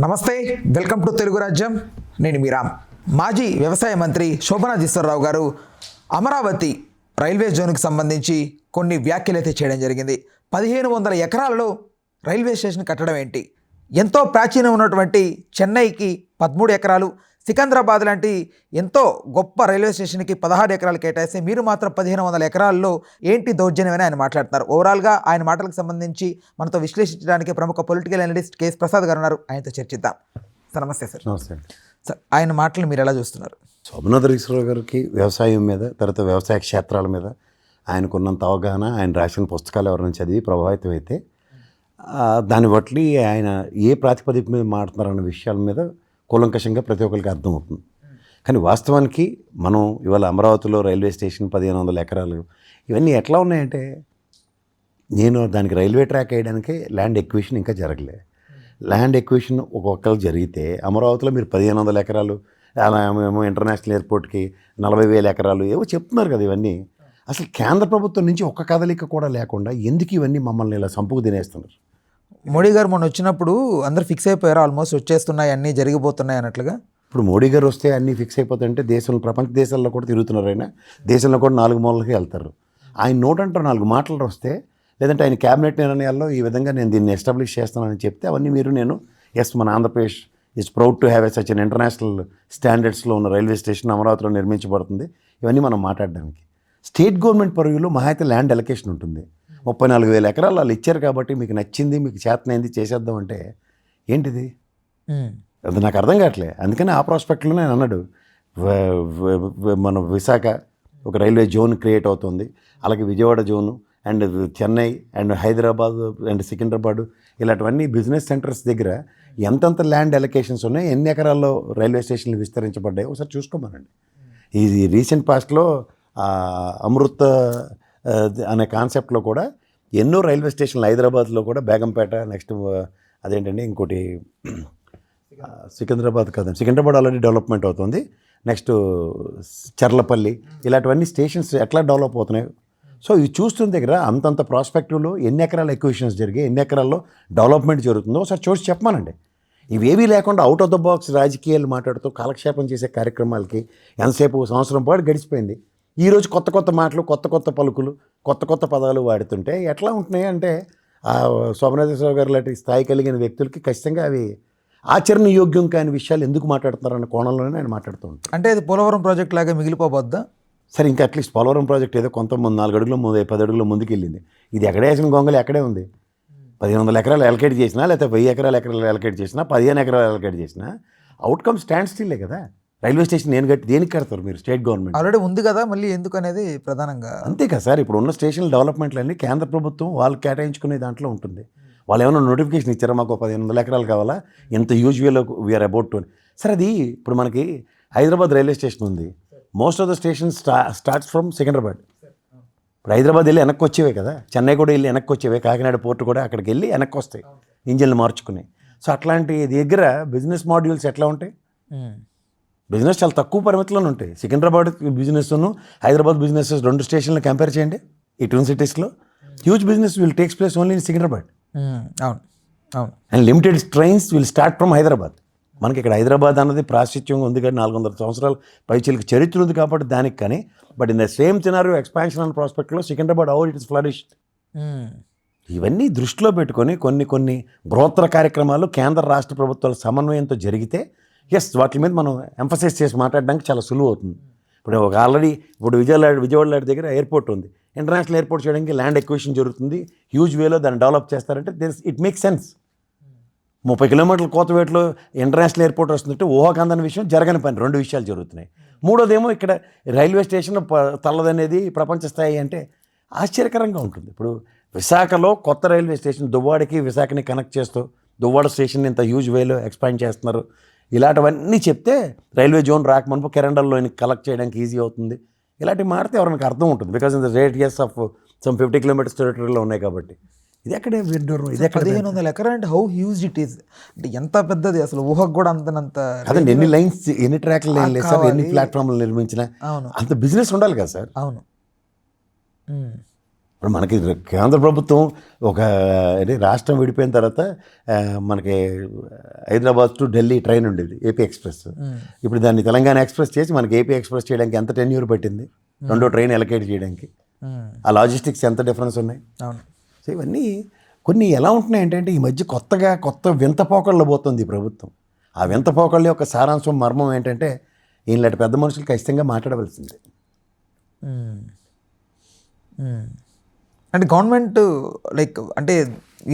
నమస్తే, welcome to Telugu రాజ్యం. నేను మీ రామ్. మాజీ వ్యవసాయ మంత్రి శోభనాధీశ్వరరావు గారు అమరావతి రైల్వే జోన్కి సంబంధించి కొన్ని వ్యాఖ్యలు అయితే చేయడం జరిగింది. 1500 ఎకరాలలో రైల్వే స్టేషన్ కట్టడం ఏంటి, ఎంతో ప్రాచీనం ఉన్నటువంటి చెన్నైకి 13 ఎకరాలు, సికింద్రాబాద్ లాంటి ఎంతో గొప్ప రైల్వే స్టేషన్కి 16 ఎకరాలు కేటాయిస్తే మీరు మాత్రం 1500 ఎకరాల్లో ఏంటి దౌర్జన్యమని ఆయన మాట్లాడుతున్నారు. ఓవరాల్గా ఆయన మాటలకు సంబంధించి మనతో విశ్లేషించడానికి ప్రముఖ పొలిటికల్ అనలిస్ట్ కేఎస్ ప్రసాద్ గారు ఉన్నారు. ఆయనతో చర్చిద్దాం. సార్ నమస్తే. సార్ నమస్తే సార్, ఆయన మాటలు మీరు ఎలా చూస్తున్నారు? శోభనాధీశ్వరరావు గారికి వ్యవసాయం మీద, తర్వాత వ్యవసాయ క్షేత్రాల మీద ఆయనకున్నంత అవగాహన, ఆయన రాసిన పుస్తకాలు ఎవరైనా చదివి ప్రభావితం అయితే దాన్ని బట్టి ఆయన ఏ ప్రాతిపదిక మీద మాట్లాడుతున్నారన్న విషయాల మీద కూలంకషంగా ప్రతి ఒక్కరికి అర్థమవుతుంది. కానీ వాస్తవానికి మనం ఇవాళ అమరావతిలో రైల్వే స్టేషన్ 1500 ఎకరాలు ఇవన్నీ ఎట్లా ఉన్నాయంటే, నేను దానికి రైల్వే ట్రాక్ వేయడానికి ల్యాండ్ ఎక్విజిషన్ ఇంకా జరగలే. ల్యాండ్ ఎక్విజిషన్ ఒక్కొక్కరు జరిగితే అమరావతిలో మీరు 1500 ఎకరాలు, అలా మేము ఇంటర్నేషనల్ ఎయిర్పోర్ట్కి 40,000 ఎకరాలు ఏవో చెప్తున్నారు కదా. ఇవన్నీ అసలు కేంద్ర ప్రభుత్వం నుంచి ఒక్క కదలిక కూడా లేకుండా ఎందుకు ఇవన్నీ మమ్మల్ని ఇలా సంపుకు తినేస్తున్నారు? మోడీ గారు మొన్న వచ్చినప్పుడు అందరూ ఫిక్స్ అయిపోయారు, ఆల్మోస్ట్ వచ్చేస్తున్నాయి, అన్నీ జరిగిపోతున్నాయి అన్నట్లుగా. ఇప్పుడు మోడీ గారు వస్తే అన్నీ ఫిక్స్ అయిపోతాయంటే దేశంలో, ప్రపంచ దేశాల్లో కూడా తిరుగుతున్నారు. ఆయన దేశంలో కూడా 4 మూలలకి వెళ్తారు. ఆయన నోటంటారు 4 మాటలు వస్తే, లేదంటే ఆయన క్యాబినెట్ నిర్ణయాల్లో ఈ విధంగా నేను దీన్ని ఎస్టాబ్లిష్ చేస్తానని చెప్తే అవన్నీ నేను మన Andhra Pradesh is proud to have such an international స్టాండర్డ్స్లో ఉన్న రైల్వే స్టేషన్ అమరావతిలో నిర్మించబడుతుంది. ఇవన్నీ మనం మాట్లాడడానికి స్టేట్ గవర్నమెంట్ పరిధిలో మహా అయితే ల్యాండ్ అలొకేషన్ ఉంటుంది. 34,000 ఎకరాలు వాళ్ళు ఇచ్చారు కాబట్టి మీకు నచ్చింది, మీకు చేతనైంది చేసేద్దాం అంటే ఏంటిది? అది నాకు అర్థం కావట్లే. అందుకని ఆ ప్రాస్పెక్ట్లో నేను అన్నాడు, మన విశాఖ ఒక రైల్వే జోన్ క్రియేట్ అవుతుంది, అలాగే Vijayawada zone and Chennai and Hyderabad and Secunderabad ఇలాంటివన్నీ బిజినెస్ సెంటర్స్ దగ్గర ఎంతెంత ల్యాండ్ అలొకేషన్స్ ఉన్నాయి, ఎన్ని ఎకరాల్లో రైల్వే స్టేషన్లు విస్తరించబడ్డాయి ఒకసారి చూసుకోమనండి. ఇది రీసెంట్ పాస్ట్లో అమృత్ అనే కాన్సెప్ట్లో కూడా ఎన్నో రైల్వే స్టేషన్లు, హైదరాబాద్లో కూడా బేగంపేట, నెక్స్ట్ అదేంటండి ఇంకోటి సికింద్రాబాద్ కదండి, సికింద్రాబాద్ ఆల్రెడీ డెవలప్మెంట్ అవుతుంది, నెక్స్ట్ చర్లపల్లి, ఇలాంటివన్నీ స్టేషన్స్ ఎట్లా డెవలప్ అవుతున్నాయి. సో ఇవి చూస్తున్న దగ్గర అంతంత ప్రాస్పెక్టివ్లో ఎన్ని ఎకరాల ఎక్విజిషన్స్ జరిగాయి, ఎన్ని ఎకరాల్లో డెవలప్మెంట్ జరుగుతుందో ఒకసారి చూసి చెప్పమానండి. ఇవేవీ లేకుండా అవుట్ ఆఫ్ ద బాక్స్ రాజకీయాలు మాట్లాడుతూ కాలక్షేపం చేసే కార్యక్రమాలకి ఎంతసేపు సంవత్సరం పాటు గడిచిపోయింది. ఈరోజు కొత్త కొత్త మాటలు, కొత్త కొత్త పలుకులు, కొత్త కొత్త పదాలు వాడుతుంటే ఎట్లా ఉంటున్నాయి అంటే, శోభనాధీశ్వరరావు గారు లాంటి స్థాయి కలిగిన వ్యక్తులకి ఖచ్చితంగా అవి ఆచరణయోగ్యం కాని విషయాలు ఎందుకు మాట్లాడుతున్నారన్న కోణంలోనే ఆయన మాట్లాడుతూ ఉంటారు. అంటే ఇది పోలవరం ప్రాజెక్ట్ లాగా మిగిలిపోవద్దా? సరే, ఇంకా అట్లీస్ట్ పోలవరం ప్రాజెక్ట్ ఏదో కొంతమంది 4 అడుగుల ముందు 10 అడుగుల ముందుకు వెళ్ళింది. ఇది ఎక్కడే వేసిన గొంగలి ఎక్కడే ఉంది. 1500 ఎకరాలు అలకేట్ చేసినా, లేకపోతే 1000 ఎకరాలు అలకేట్ చేసినా, 15 ఎకరాలు అలకేట్ చేసినా అవుట్కమ్ స్టాండ్ స్టిల్లే కదా. రైల్వే స్టేషన్ నేను కట్టి దేనికి కడతారు మీరు? స్టేట్ గవర్నమెంట్ ఆల్రెడీ ఉంది కదా, మళ్ళీ ఎందుకు అనేది ప్రధానంగా అంతే కదా సార్. ఇప్పుడు ఉన్న స్టేషన్ డెవలప్మెంట్లన్నీ కేంద్ర ప్రభుత్వం వాళ్ళు కేటాయించుకునే దాంట్లో ఉంటుంది. వాళ్ళు ఏమైనా నోటిఫికేషన్ ఇచ్చారా, మాకు 1500 ఎకరాలు కావాలా, ఎంత యూజువల్ వీఆర్ అబౌట్ టు. సరే, అది ఇప్పుడు మనకి హైదరాబాద్ రైల్వే స్టేషన్ ఉంది. Most of the station starts from Secunderabad. ఇప్పుడు హైదరాబాద్ వెళ్ళి వెనక్కి వచ్చేవే కదా, చెన్నై కూడా వెళ్ళి వెనక్కి వచ్చేవే, కాకినాడ పోర్టు కూడా అక్కడికి వెళ్ళి వెనక్కి వస్తాయి ఇంజిన్లు మార్చుకుని. సో అట్లాంటి దగ్గర బిజినెస్ మాడ్యూల్స్ ఎట్లా ఉంటాయి? బిజినెస్ చాలా తక్కువ పరిమితిలోనే ఉంటాయి. సికింద్రాబాద్ బిజినెస్ను హైదరాబాద్ బిజినెస్ 2 స్టేషన్లు కంపేర్ చేయండి. ఈ 2 సిటీస్లో huge business will takes place only in Secunderabad. అవును అవును. And limited trains will start from Hyderabad. మనకి ఇక్కడ హైదరాబాద్ అన్నది ప్రాశస్త్యంగా ఉంది కానీ 400 సంవత్సరాల పైచీలకు చరిత్ర ఉంది కాబట్టి దానికి. కానీ but in the same scenario expansion and ప్రాస్పెక్ట్లో Secunderabad how it is flourished. ఇవన్నీ దృష్టిలో పెట్టుకొని కొన్ని బృహత్తర కార్యక్రమాలు కేంద్ర రాష్ట్ర ప్రభుత్వాల సమన్వయంతో జరిగితే వాటి మీద మనం ఎంఫసైజ్ చేసి మాట్లాడడానికి చాలా సులువు అవుతుంది. ఇప్పుడు ఆల్రెడీ విజయవాడ దగ్గర ఎయిర్పోర్ట్ ఉంది. ఇంటర్నేషనల్ ఎయిర్పోర్ట్ చేయడానికి ల్యాండ్ ఎక్విజిషన్ జరుగుతుంది. హ్యూజ్ వేలో దాన్ని డెవలప్ చేస్తారంటే ఇట్ మేక్ సెన్స్. 30 కిలోమీటర్ల కోతవేట్లో ఇంటర్నేషనల్ ఎయిర్పోర్ట్ వస్తుందంటే ఊహాకందని విషయం జరగని పని. 2 విషయాలు జరుగుతున్నాయి. మూడోదేమో ఇక్కడ రైల్వే స్టేషన్ తల్లదనేది ప్రపంచ స్థాయి అంటే ఆశ్చర్యకరంగా ఉంటుంది. ఇప్పుడు విశాఖలో కొత్త రైల్వే స్టేషన్ దువ్వాడకి విశాఖని కనెక్ట్ చేస్తూ దువ్వాడ స్టేషన్ ఇంత హ్యూజ్ వేలో ఎక్స్పాండ్ చేస్తున్నారు. ఇలాంటివన్నీ చెప్తే రైల్వే జోన్ రాకమునుపు కెరండల్లో కలెక్ట్ చేయడానికి ఈజీ అవుతుంది. ఇలాంటివి మాడితే ఎవరికి అర్థం ఉంటుంది. Because in the radius of some 50 kilometres టెరిటరీలో ఉన్నాయి కాబట్టి. ఇది ఎక్కడే విడ్డూరం. ఇది 1500 ఎకరా అంటే హౌ హ్యూజ్ ఇట్ ఈస్, అంటే ఎంత పెద్దది అసలు ఊహకు కూడా అంతనంత. అదండి, ఎన్ని లైన్స్, ఎన్ని ట్రాక్లు లేదు సార్, ఎన్ని ప్లాట్ఫామ్లు నిర్మించినా అంత బిజినెస్ ఉండాలి కదా సార్. అవును. ఇప్పుడు మనకి కేంద్ర ప్రభుత్వం ఒక రాష్ట్రం విడిపోయిన తర్వాత మనకి హైదరాబాద్ టు ఢిల్లీ ట్రైన్ ఉండేది ఏపీ ఎక్స్ప్రెస్. ఇప్పుడు దాన్ని తెలంగాణ ఎక్స్ప్రెస్ చేసి మనకి ఏపీ ఎక్స్ప్రెస్ చేయడానికి ఎంత టెన్యూర్ పట్టింది, రెండో ట్రైన్ ఎలకేట్ చేయడానికి. ఆ లాజిస్టిక్స్ ఎంత డిఫరెన్స్ ఉన్నాయి. అవును. సో ఇవన్నీ కొన్ని ఎలా ఉంటున్నాయి అంటే ఈ మధ్య కొత్త వింత పోకళ్ళు పోతుంది ఈ ప్రభుత్వం. ఆ వింత పోకళ్ళ యొక్క సారాంశం మర్మం ఏంటంటే ఈయనలాంటి పెద్ద మనుషులు ఖచ్చితంగా మాట్లాడవలసిందే. అంటే గవర్నమెంట్ లైక్ అంటే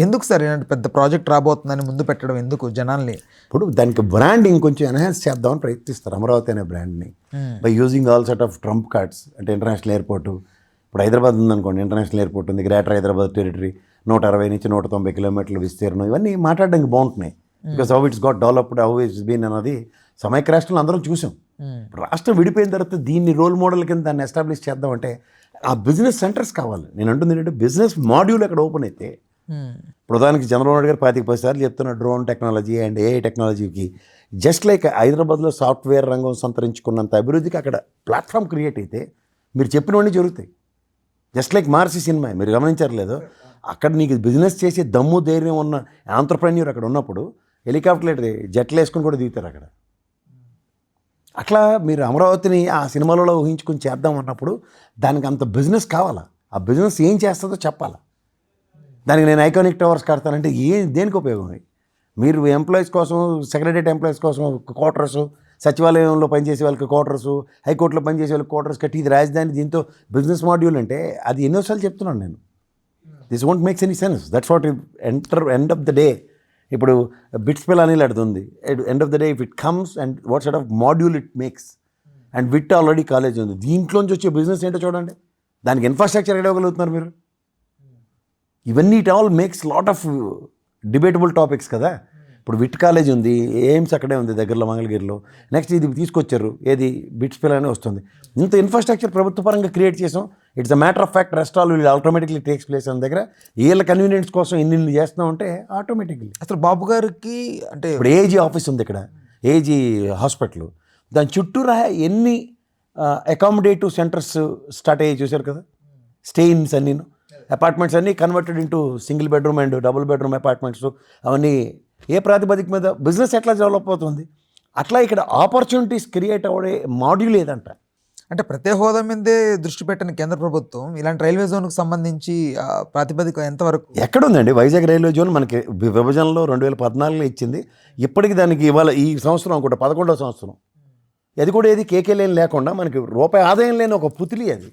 ఎందుకు సార్ ఇలాంటి పెద్ద ప్రాజెక్ట్ రాబోతుందని ముందు పెట్టడం ఎందుకు జనాల్ని? ఇప్పుడు దానికి బ్రాండింగ్ కొంచెం ఎన్హాన్స్ చేద్దామని ప్రయత్నిస్తారు అమరావతి అనే బ్రాండ్ని by using all sort of trump cards. అంటే ఇంటర్నేషనల్ ఎయిర్పోర్టు, ఇప్పుడు హైదరాబాద్ ఉందనుకోండి, ఇంటర్నేషనల్ ఎయిర్పోర్ట్ ఉంది, గ్రేటర్ హైదరాబాద్ టెరిటరీ 160 నుంచి 190 కిలోమీటర్ల విస్తీర్ణం, ఇవన్నీ మాట్లాడడానికి బాగుంటున్నాయి. Because how it's got developed, how it's been అన్నది సమైక్య రాష్ట్రంలో అందరం చూసాం. రాష్ట్రం విడిపోయిన తర్వాత దీన్ని రోల్ మోడల్ కింద దాన్ని ఎస్టాబ్లిష్ చేద్దామంటే ఆ బిజినెస్ సెంటర్స్ కావాలి. నేను అంటుంది ఏంటంటే బిజినెస్ మాడ్యూల్ అక్కడ ఓపెన్ అయితే, ప్రధానికి చంద్రబాబు నాయుడు గారు 10 సార్లు చెప్తున్న డ్రోన్ టెక్నాలజీ అండ్ ఏఐ టెక్నాలజీకి జస్ట్ లైక్ హైదరాబాద్లో సాఫ్ట్వేర్ రంగం సంతరించుకున్నంత అభివృద్ధికి అక్కడ ప్లాట్ఫామ్ క్రియేట్ అయితే మీరు చెప్పినవన్నీ జరుగుతాయి. జస్ట్ లైక్ మార్సి సినిమా మీరు గమనించారు లేదో, అక్కడ నీకు బిజినెస్ చేసే దమ్ము ధైర్యం ఉన్న ఆంట్రప్రెన్యూర్ అక్కడ ఉన్నప్పుడు హెలికాప్టర్లు జట్లు వేసుకుని కూడా దిగుతారు అక్కడ. అట్లా మీరు అమరావతిని ఆ సినిమాలలో ఊహించుకుని చేద్దాం అన్నప్పుడు దానికి అంత బిజినెస్ కావాలా, ఆ బిజినెస్ ఏం చేస్తుందో చెప్పాలా. దానికి నేను ఐకానిక్ టవర్స్ కడతానంటే దేనికి ఉపయోగం? మీరు ఎంప్లాయీస్ కోసం, సెక్రటరియట్ ఎంప్లాయీస్ కోసం క్వార్టర్స్, సచివాలయంలో పనిచేసే వాళ్ళకి క్వార్టర్స్, హైకోర్టులో పనిచేసే వాళ్ళకి క్వార్టర్స్ కట్టి ఇది రాజధాని, దీంతో బిజినెస్ మాడ్యూల్ అంటే అది ఎన్నోసార్లు చెప్తున్నాను నేను. This won't makes any sense. That's what end of the day. ఇప్పుడు బిట్స్ పిల్ అని ఉంది. End of the day if it comes and what sort of module it makes. And with already college ఉంది, దీంట్లోంచి వచ్చే బిజినెస్ ఏంటో చూడండి. దానికి ఇన్ఫ్రాస్ట్రక్చర్ ఇవ్వగలుగుతున్నారు మీరు. ఇవన్నీ it all makes lot of debatable topics కదా. ఇప్పుడు విట్ కాలేజ్ ఉంది, ఎయిమ్స్ అక్కడే ఉంది దగ్గరలో మంగళగిరిలో. నెక్స్ట్ ఇది తీసుకొచ్చారు, ఏది బిట్స్ పిల్ అని వస్తుంది. ఇంత ఇన్ఫ్రాస్ట్రక్చర్ ప్రభుత్వ పరంగా క్రియేట్ చేసాం. It's a matter of fact, rest all will automatically takes place అన్న దగ్గర వీళ్ళ కన్వీనియన్స్ కోసం ఇన్ని చేస్తున్నాం అంటే ఆటోమేటిక్లీ. అసలు బాబు గారికి అంటే ఇప్పుడు ఏజీ ఆఫీస్ ఉంది ఇక్కడ, ఏజీ హాస్పిటల్, దాని చుట్టూరా ఎన్ని అకామిడేటివ్ సెంటర్స్ స్టార్ట్ అయ్యాయి చూశారు కదా. స్టేయిన్స్ అన్నీ, అపార్ట్మెంట్స్ అన్నీ converted into single bedroom and double bedroom apartments. అవన్నీ ఏ ప్రాతిపదిక మీద బిజినెస్ ఎట్లా డెవలప్ అవుతుంది, అట్లా ఇక్కడ ఆపర్చునిటీస్ క్రియేట్ అవ్వడే మాడ్యూల్ ఏదంట. అంటే ప్రత్యేక హోదా మీదే దృష్టి పెట్టిన కేంద్ర ప్రభుత్వం ఇలాంటి రైల్వే జోన్కు సంబంధించి ప్రాతిపదిక ఎంతవరకు ఎక్కడుందండి? వైజాగ్ రైల్వే జోన్ మనకి విభజనలో 2014లో ఇచ్చింది. ఇప్పటికి దానికి ఇవాళ ఈ సంవత్సరం అనుకుంటా 11వ సంవత్సరం. అది కూడా ఏది కేకే లేని లేకుండా మనకి రూపాయి ఆదాయం లేని ఒక పుతిలి అది.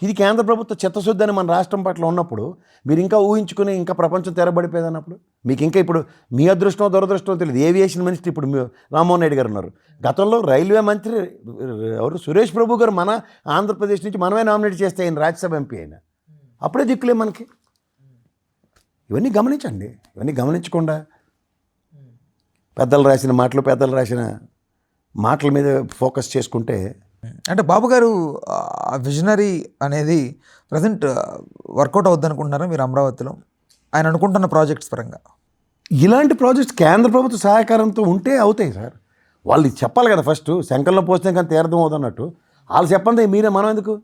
ఇది కేంద్ర ప్రభుత్వ చిత్తశుద్ధి అని మన రాష్ట్రం పట్ల ఉన్నప్పుడు మీరు ఇంకా ఊహించుకుని ఇంకా ప్రపంచం తెరబడిపోయేది అన్నప్పుడు మీకు ఇంకా ఇప్పుడు మీ అదృష్టం దురదృష్టం తెలియదు. ఏవియేషన్ మినిస్టర్ ఇప్పుడు రామ్మోహన్ రెడ్డి గారు ఉన్నారు. గతంలో రైల్వే మంత్రి ఎవరు సురేష్ ప్రభు గారు మన ఆంధ్రప్రదేశ్ నుంచి మనమే నామినేట్ చేస్తే ఆయన రాజ్యసభ ఎంపీ అయినా అప్పుడే దిక్కులే మనకి. ఇవన్నీ గమనించండి. ఇవన్నీ గమనించకుండా పెద్దలు రాసిన మాటల మీద ఫోకస్ చేసుకుంటే, అంటే బాబు గారు విజనరీ అనేది ప్రజెంట్ వర్కౌట్ అవుద్ది అనుకుంటున్నారా మీరు అమరావతిలో ఆయన అనుకుంటున్న ప్రాజెక్ట్స్ పరంగా? ఇలాంటి ప్రాజెక్ట్స్ కేంద్ర ప్రభుత్వ సహకారంతో ఉంటే అవుతాయి సార్. వాళ్ళు చెప్పాలి కదా ఫస్ట్. శంకర్లో పోస్తే కానీ తీర్థం అవుతున్నట్టు వాళ్ళు చెప్పండి, మీరే మనం ఎందుకు?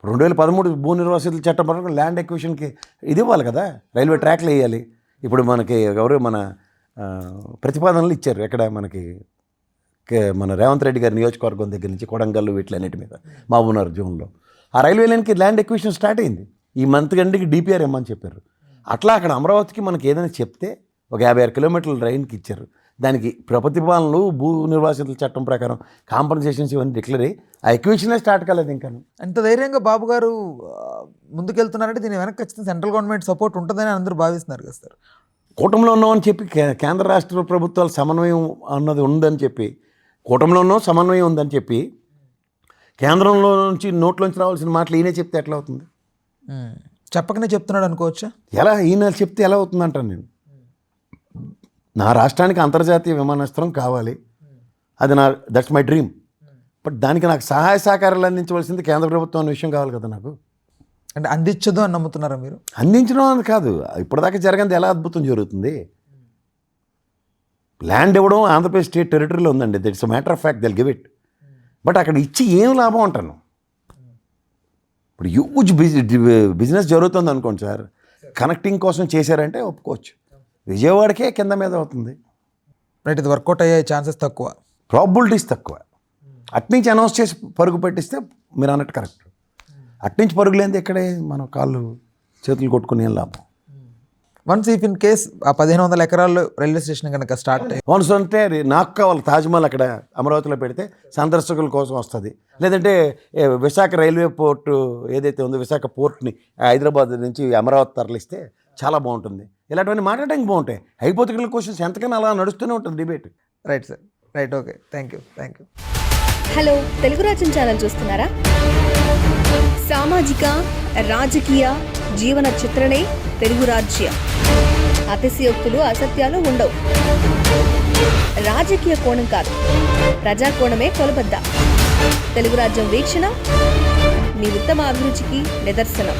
2013 భూ నిర్వాసితుల చట్టం ప్రకారం ల్యాండ్ ఎక్విజిషన్కి ఇది ఇవ్వాలి కదా, రైల్వే ట్రాక్లు వేయాలి. ఇప్పుడు మనకి ఎవరు మన ప్రతిపాదనలు ఇచ్చారు ఎక్కడ మనకి మన రేవంత్ రెడ్డి గారి నియోజకవర్గం దగ్గర నుంచి కొడంగల్ వీటిలన్నిటి మీద మహబూబ్నగర్ జోన్లో ఆ రైల్వే లైన్కి ల్యాండ్ ఎక్విజిషన్ స్టార్ట్ అయింది. ఈ మంత్ గంటకి డిపిఆర్ ఇమ్మని చెప్పారు. అట్లా అక్కడ అమరావతికి మనకి ఏదైనా చెప్తే ఒక 56 కిలోమీటర్ల రైన్కి ఇచ్చారు. దానికి ప్రతిపాదనలు భూ నిర్వాసితుల చట్టం ప్రకారం కాంపన్సేషన్స్ ఇవన్నీ డిక్లేర్ అయ్యి ఆ ఎక్విజిషనే స్టార్ట్ కాలేదు ఇంకా. అంత ధైర్యంగా బాబు గారు ముందుకెళ్తున్నారంటే దీని వెనక ఖచ్చితంగా సెంట్రల్ గవర్నమెంట్ సపోర్ట్ ఉంటుందని అందరూ భావిస్తున్నారు కదా సార్. కూటమిలో ఉన్నామని చెప్పి కేంద్ర రాష్ట్ర ప్రభుత్వాల సమన్వయం అన్నది ఉందని చెప్పి, కూటమిలో ఉన్నాం సమన్వయం ఉందని చెప్పి కేంద్రంలో నుంచి నోట్లోంచి రావాల్సిన మాటలు ఈయనే చెప్తే ఎట్లా అవుతుంది? చెప్పకనే చెప్తున్నాడు అనుకోవచ్చా? ఎలా ఈయన చెప్తే ఎలా అవుతుంది అంటాను నేను. నా రాష్ట్రానికి అంతర్జాతీయ విమానాశ్రయం కావాలి, అది దట్స్ మై డ్రీమ్. బట్ దానికి నాకు సహాయ సహకారాలు అందించవలసింది కేంద్ర ప్రభుత్వం అనే విషయం కావాలి కదా నాకు. అంటే అందించదు అని నమ్ముతున్నారా మీరు? అందించడం అని కాదు, ఇప్పటిదాకా జరగంది ఎలా అద్భుతం జరుగుతుంది. ల్యాండ్ ఇవ్వడం ఆంధ్రప్రదేశ్ స్టేట్ టెరిటరీలో ఉందండి, that's a matter of fact, they'll give it. But అక్కడ ఇచ్చి ఏం లాభం అంటాను. ఇప్పుడు హ్యూజ్ బిజినెస్ జరుగుతుంది అనుకోండి సార్, కనెక్టింగ్ కోసం చేశారంటే ఒప్పుకోవచ్చు. విజయవాడకే కింద మీద అవుతుంది, రైట్. ఇది వర్కౌట్ అయ్యే ఛాన్సెస్ తక్కువ, ప్రాబిలిటీస్ తక్కువ. అట్నుంచి అనౌన్స్ చేసి పరుగు పెట్టిస్తే మీరు అన్నట్టు కరెక్ట్. అట్నుంచి పరుగు లేనిది ఎక్కడే మనం కాళ్ళు చేతులు కొట్టుకుని ఏం లాభం. వన్స్ ఇఫ్ ఇన్ కేస్ ఆ 1500 ఎకరాల్లో రైల్వే స్టేషన్ కనుక స్టార్ట్ వన్స్ అంటే నాకు కావాలి తాజ్మహల్ అక్కడ అమరావతిలో పెడితే సందర్శకుల కోసం వస్తుంది. లేదంటే విశాఖ రైల్వే పోర్టు ఏదైతే ఉందో విశాఖ పోర్ట్ని హైదరాబాద్ నుంచి అమరావతి తరలిస్తే చాలా బాగుంటుంది. ఇలాంటివన్నీ మాట్లాడడానికి బాగుంటాయి. హైపోథెటికల్ క్వశ్చన్స్ ఎంతకైనా అలా నడుస్తూనే ఉంటుంది debate. Right sir, right, okay, thank you. Hello, Telugu రాజ్యం ఛానల్ చూస్తున్నారా? సామాజిక రాజకీయ జీవన చిత్రణే తెలుగు రాజ్యం. అతిశయోక్తులు అసత్యాలు ఉండవు. రాజకీయ కోణం కాదు, ప్రజా కోణమే కొలబద్ద. తెలుగు రాజ్యం వీక్షణ మీ ఉత్తమ అభిరుచికి నిదర్శనం.